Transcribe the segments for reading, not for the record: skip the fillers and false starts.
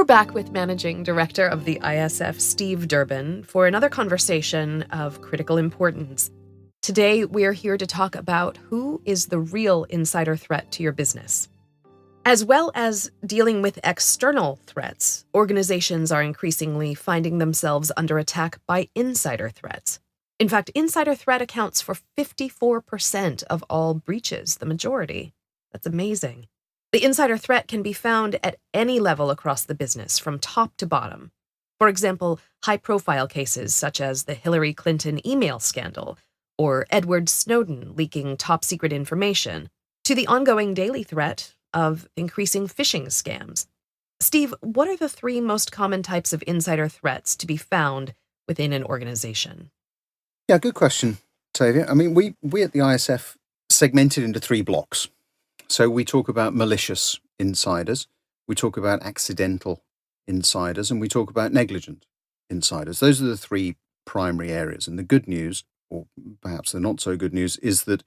We're back with Managing Director of the ISF, Steve Durbin, for another conversation of critical importance. Today, we're here to talk about who is the real insider threat to your business. As well as dealing with external threats, organizations are increasingly finding themselves under attack by insider threats. In fact, insider threat accounts for 54% of all breaches, the majority. That's amazing. The insider threat can be found at any level across the business, from top to bottom. For example, high-profile cases such as the Hillary Clinton email scandal or Edward Snowden leaking top-secret information, to the ongoing daily threat of increasing phishing scams. Steve, what are the three most common types of insider threats to be found within an organization? Yeah, good question, Tavia. I mean, we at the ISF segmented into three blocks. So we talk about malicious insiders, we talk about accidental insiders, and we talk about negligent insiders. Those are the three primary areas. And the good news, or perhaps the not so good news, is that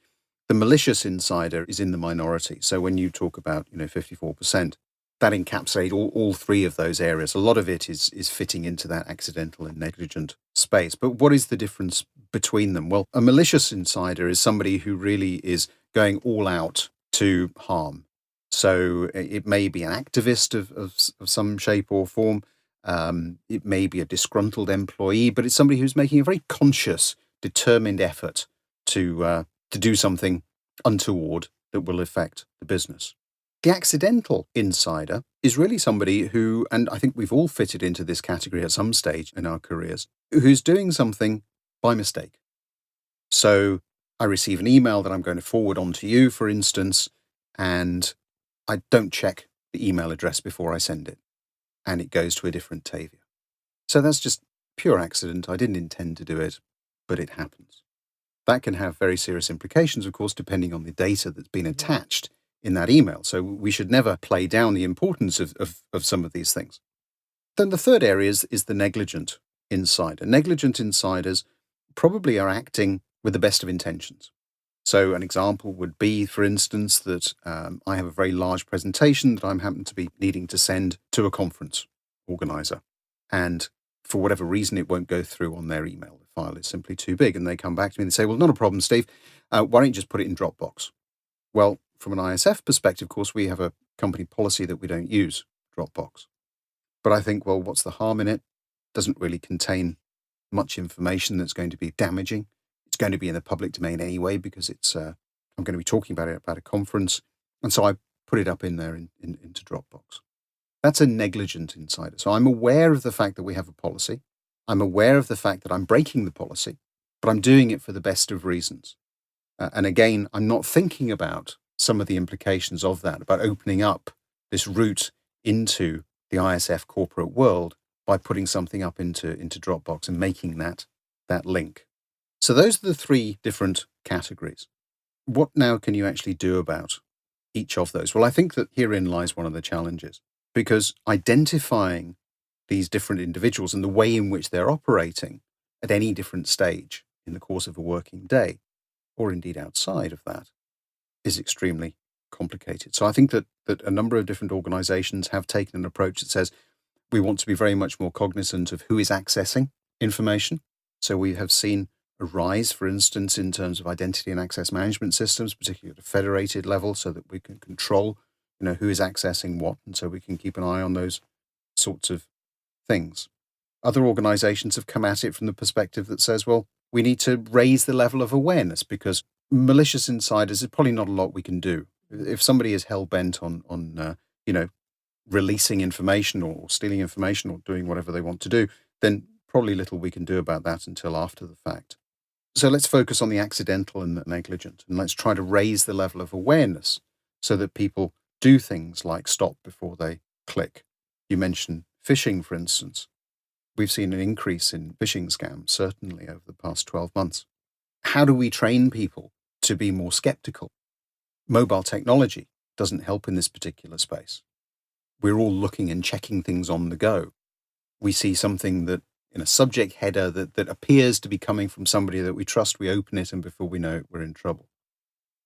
the malicious insider is in the minority. So when you talk about, 54%, that encapsulates all three of those areas. A lot of it is fitting into that accidental and negligent space. But what is the difference between them? Well, a malicious insider is somebody who really is going all out to harm. So it may be an activist of some shape or form. It may be a disgruntled employee, but it's somebody who's making a very conscious, determined effort to do something untoward that will affect the business. The accidental insider is really somebody who, and I think we've all fitted into this category at some stage in our careers, who's doing something by mistake. So I receive an email that I'm going to forward on to you, for instance, and I don't check the email address before I send it, and it goes to a different Tavia. So that's just pure accident. I didn't intend to do it, but it happens. That can have very serious implications, of course, depending on the data that's been attached in that email. So we should never play down the importance of some of these things. Then the third area is the negligent insider. Negligent insiders probably are acting with the best of intentions. So an example would be, for instance, that I have a very large presentation that I'm happen to be needing to send to a conference organizer. And for whatever reason, it won't go through on their email. The file is simply too big. And they come back to me and say, well, not a problem, Steve. Why don't you just put it in Dropbox? Well, from an ISF perspective, of course, we have a company policy that we don't use Dropbox. But I think, well, what's the harm in it? Doesn't really contain much information that's going to be damaging. It's going to be in the public domain anyway, because I'm going to be talking about it about a conference. And so I put it up in there into Dropbox. That's a negligent insider. So I'm aware of the fact that we have a policy. I'm aware of the fact that I'm breaking the policy, but I'm doing it for the best of reasons. And again, I'm not thinking about some of the implications of that, about opening up this route into the ISF corporate world by putting something up into Dropbox and making that link. So those are the three different categories. What now can you actually do about each of those? Well, I think that herein lies one of the challenges, because identifying these different individuals and the way in which they're operating at any different stage in the course of a working day, or indeed outside of that, is extremely complicated. So I think that a number of different organizations have taken an approach that says we want to be very much more cognizant of who is accessing information. So we have seen a rise, for instance, in terms of identity and access management systems, particularly at a federated level, so that we can control, who is accessing what, and so we can keep an eye on those sorts of things. Other organizations have come at it from the perspective that says, well, we need to raise the level of awareness, because malicious insiders is probably not a lot we can do. If somebody is hell-bent on releasing information or stealing information or doing whatever they want to do, then probably little we can do about that until after the fact. So let's focus on the accidental and the negligent, and let's try to raise the level of awareness so that people do things like stop before they click. You mentioned phishing, for instance. We've seen an increase in phishing scams, certainly over the past 12 months. How do we train people to be more skeptical? Mobile technology doesn't help in this particular space. We're all looking and checking things on the go. We see something that in a subject header that appears to be coming from somebody that we trust, we open it, and before we know it, we're in trouble.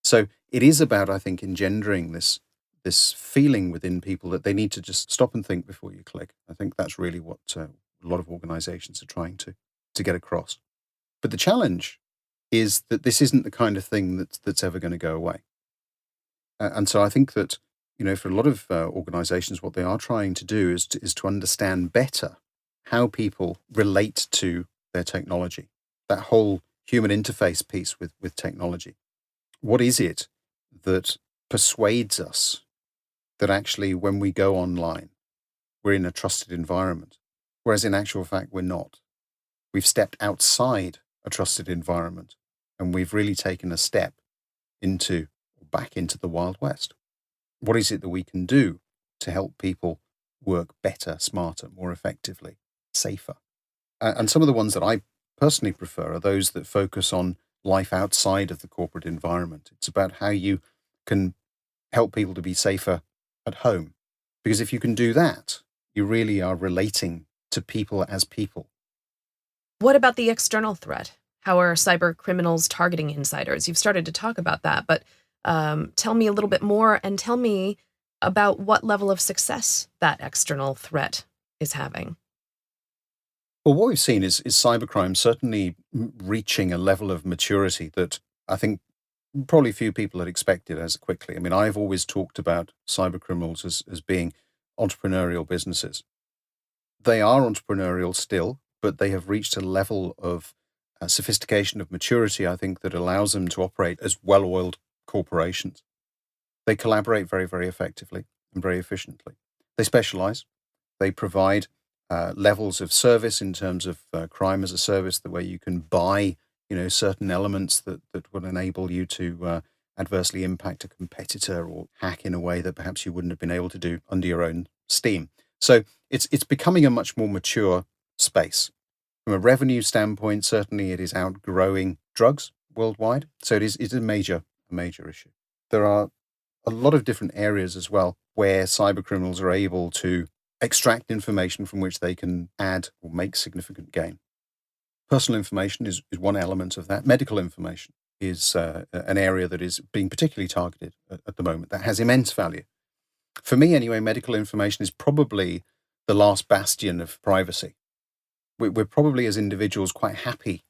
So it is about, I think, engendering this this feeling within people that they need to just stop and think before you click. I think that's really what a lot of organizations are trying to get across. But the challenge is that this isn't the kind of thing that's ever going to go away. And so I think that, for a lot of organizations, what they are trying to do is to understand better how people relate to their technology, that whole human interface piece with technology. What is it that persuades us that actually when we go online, we're in a trusted environment, whereas in actual fact, we're not? We've stepped outside a trusted environment and we've really taken a step back into the Wild West. What is it that we can do to help people work better, smarter, more effectively, safer? And some of the ones that I personally prefer are those that focus on life outside of the corporate environment. It's about how you can help people to be safer at home. Because if you can do that, you really are relating to people as people. What about the external threat? How are cyber criminals targeting insiders? You've started to talk about that, but tell me a little bit more and tell me about what level of success that external threat is having. Well, what we've seen is cybercrime certainly reaching a level of maturity that I think probably few people had expected as quickly. I mean, I've always talked about cybercriminals as being entrepreneurial businesses. They are entrepreneurial still, but they have reached a level of sophistication of maturity, I think, that allows them to operate as well-oiled corporations. They collaborate very, very effectively and very efficiently. They specialize. They provide levels of service in terms of crime as a service, the way you can buy, certain elements that would enable you to adversely impact a competitor or hack in a way that perhaps you wouldn't have been able to do under your own steam. So it's becoming a much more mature space. From a revenue standpoint, certainly it is outgrowing drugs worldwide. So it's a major issue. There are a lot of different areas as well where cyber criminals are able to extract information from which they can add or make significant gain. Personal information is one element of that. Medical information is an area that is being particularly targeted at the moment. That has immense value. For me, anyway, medical information is probably the last bastion of privacy. We're probably as individuals quite happy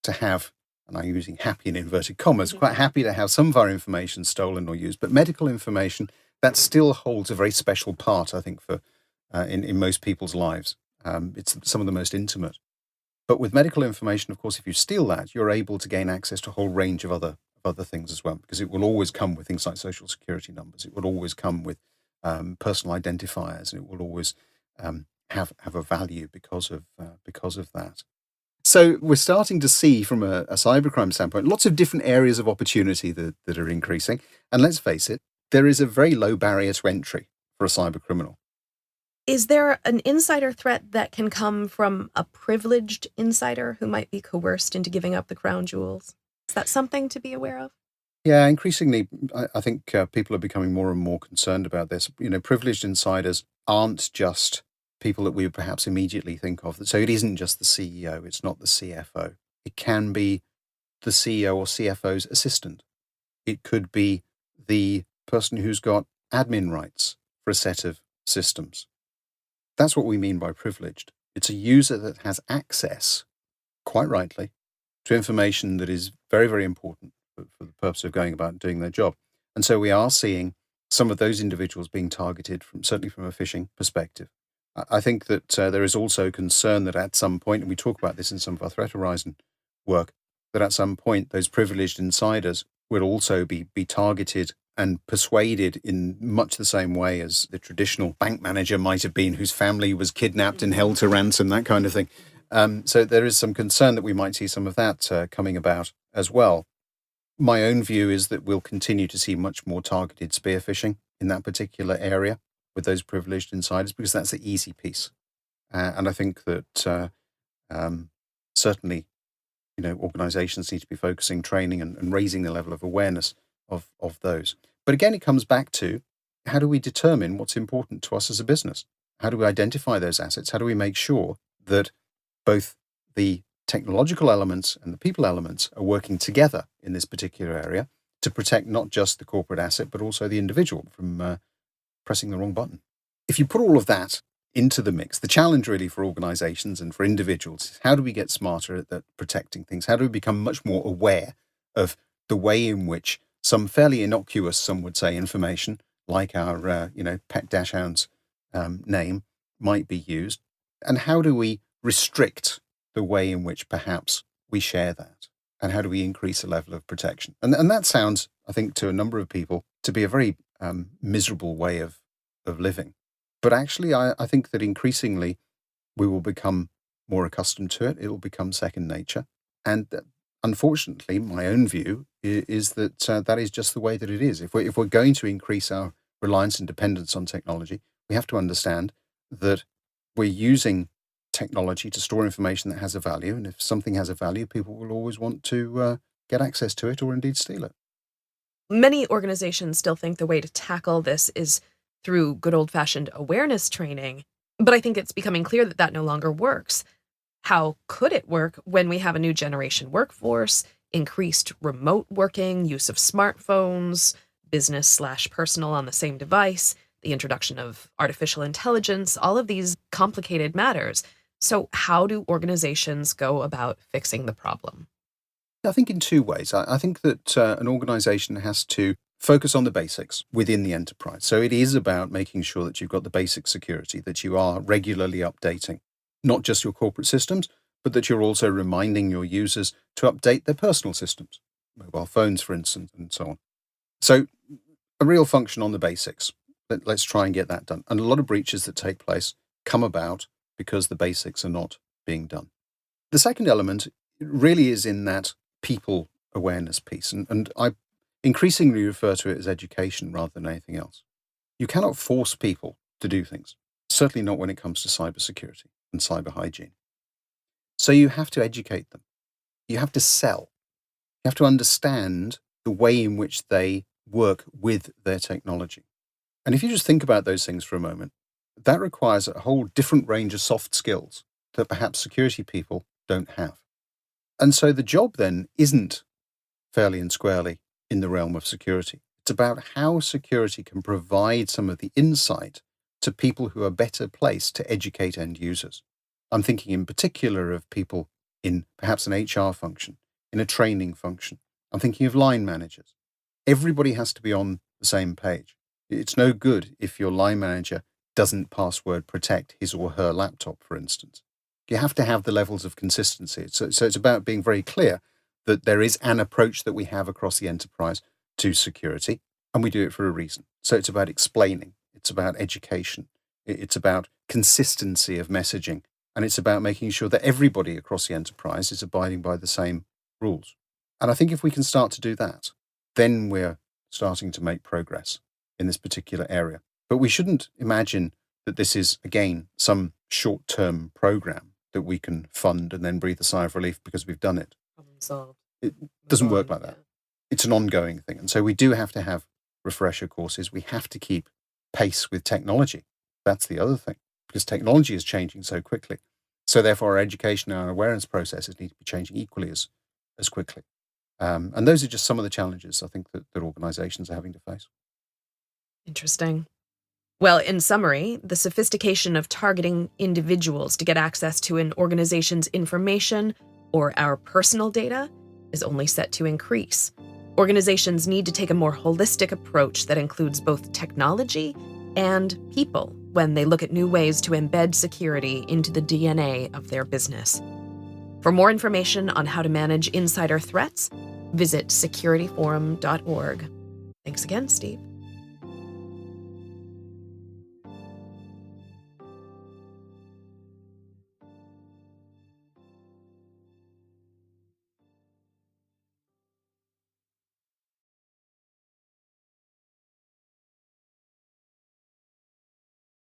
to have, and I'm using happy in inverted commas, quite happy to have some of our information stolen or used. But medical information, that still holds a very special part, I think, for in most people's lives. It's some of the most intimate. But with medical information, of course, if you steal that, you're able to gain access to a whole range of other things as well, because it will always come with things like social security numbers. It will always come with personal identifiers, and it will always have a value because of that. So we're starting to see from a cybercrime standpoint, lots of different areas of opportunity that are increasing. And let's face it, there is a very low barrier to entry for a cyber criminal. Is there an insider threat that can come from a privileged insider who might be coerced into giving up the crown jewels? Is that something to be aware of? Yeah, increasingly, I think people are becoming more and more concerned about this. Privileged insiders aren't just people that we would perhaps immediately think of. So it isn't just the CEO, it's not the CFO. It can be the CEO or CFO's assistant. It could be the person who's got admin rights for a set of systems. That's what we mean by privileged. It's a user that has access, quite rightly, to information that is very, very important for the purpose of going about doing their job. And so we are seeing some of those individuals being targeted, certainly from a phishing perspective. I think that there is also concern that at some point, and we talk about this in some of our Threat Horizon work, that at some point those privileged insiders will also be targeted and persuaded in much the same way as the traditional bank manager might have been, whose family was kidnapped and held to ransom, that kind of thing. So there is some concern that we might see some of that coming about as well. My own view is that we'll continue to see much more targeted spear phishing in that particular area with those privileged insiders, because that's the easy piece. And I think that certainly, organizations need to be focusing, training and raising the level of awareness of those. But again, it comes back to, how do we determine what's important to us as a business? How do we identify those assets? How do we make sure that both the technological elements and the people elements are working together in this particular area to protect not just the corporate asset, but also the individual from pressing the wrong button. If you put all of that into the mix, the challenge really for organizations and for individuals is how do we get smarter at protecting things? How do we become much more aware of the way in which some fairly innocuous, some would say, information, like our pet dachshund's name, might be used? And how do we restrict the way in which perhaps we share that? And how do we increase the level of protection? And that sounds, I think, to a number of people to be a very miserable way of living. But actually, I think that increasingly we will become more accustomed to it. It will become second nature. And unfortunately, my own view is that that is just the way that it is. If we're going to increase our reliance and dependence on technology, we have to understand that we're using technology to store information that has a value. And if something has a value, people will always want to get access to it or indeed steal it. Many organizations still think the way to tackle this is through good old-fashioned awareness training, but I think it's becoming clear that that no longer works. How could it work when we have a new generation workforce, increased remote working, use of smartphones, business/personal on the same device, the introduction of artificial intelligence, all of these complicated matters? So how do organizations go about fixing the problem? I think in two ways. I think that an organization has to focus on the basics within the enterprise. So it is about making sure that you've got the basic security, that you are regularly updating not just your corporate systems, but that you're also reminding your users to update their personal systems, mobile phones, for instance, and so on. So a real function on the basics. Let's try and get that done. And a lot of breaches that take place come about because the basics are not being done. The second element really is in that people awareness piece. And I increasingly refer to it as education rather than anything else. You cannot force people to do things, certainly not when it comes to cybersecurity and cyber hygiene. So you have to educate them. You have to sell. You have to understand the way in which they work with their technology. And if you just think about those things for a moment, that requires a whole different range of soft skills that perhaps security people don't have. And so the job then isn't fairly and squarely in the realm of security. It's about how security can provide some of the insight to people who are better placed to educate end users. I'm thinking in particular of people in perhaps an HR function, in a training function. I'm thinking of line managers. Everybody has to be on the same page. It's no good if your line manager doesn't password protect his or her laptop, for instance. You have to have the levels of consistency. So it's about being very clear that there is an approach that we have across the enterprise to security, and we do it for a reason. So it's about explaining, it's about education, it's about consistency of messaging, and it's about making sure that everybody across the enterprise is abiding by the same rules. And I think if we can start to do that, then we're starting to make progress in this particular area. But we shouldn't imagine that this is, again, some short-term program that we can fund and then breathe a sigh of relief because we've done it. Problem solved. It doesn't work like that. It's an ongoing thing. And so we do have to have refresher courses. We have to keep pace with technology. That's the other thing, because technology is changing so quickly. So therefore, our education and our awareness processes need to be changing equally as quickly. And those are just some of the challenges I think that organizations are having to face. Interesting. Well, in summary, the sophistication of targeting individuals to get access to an organization's information or our personal data is only set to increase. Organizations need to take a more holistic approach that includes both technology and people when they look at new ways to embed security into the DNA of their business. For more information on how to manage insider threats, visit securityforum.org. Thanks again, Steve.